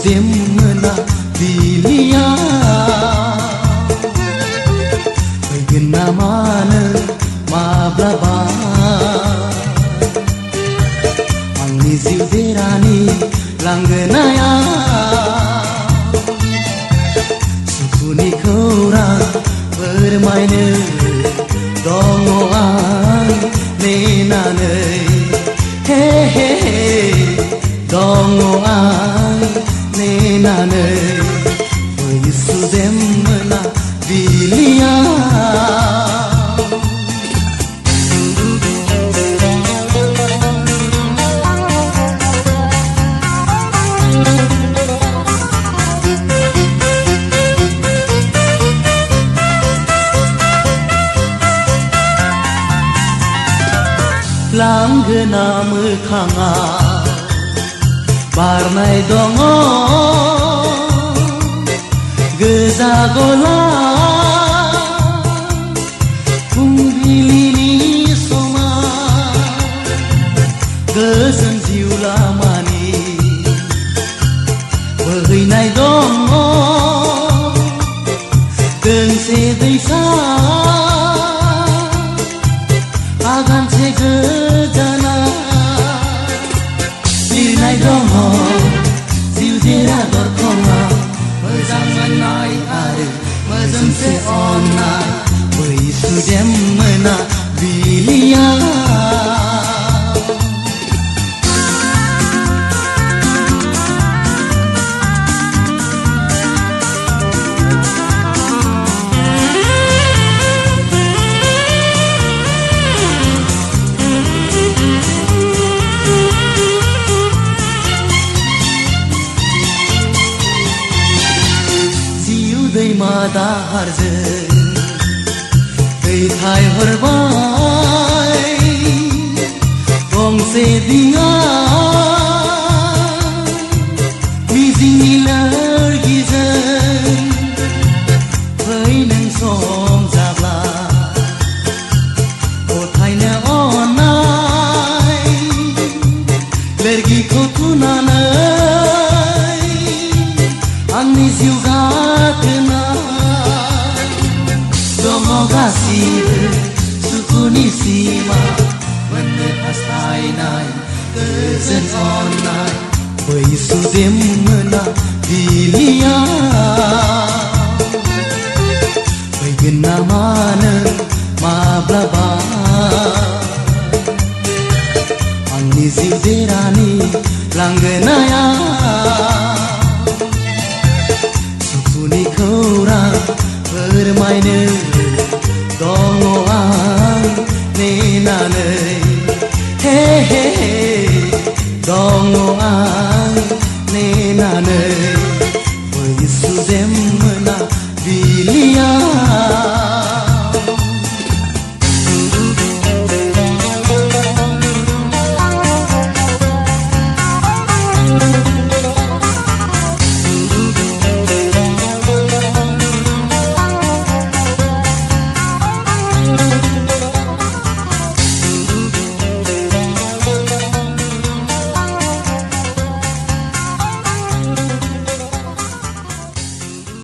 demena dilia Begina mana mablaba Angni ziu derani langgenaya Sukuni korang bermain dongoan nenanei Hehehe dongoan nenanei Yesu demena dilia Langgena mekhanga barnai dongo geza gola pungbilini soma gezen ziula mani behinai dongo gengse desa agan segejana Linai dongo ziu jera dorkonga Mezang menai are mezang seona Yesu demena bilia Dei mata harze Dei thai horbai Gong se dinga Mizing ilar gizen Phai nang som zabla O thai na onai Lergi ko tunanai Angni ziu gatena Dongo gasir sukuni sima Menepas tainai kezen onai Yesu demena dilia Begina mana mablaba Angni ziu derani langgenaya Sukuni korang bermain dongoan nenanei Hehehe dongoan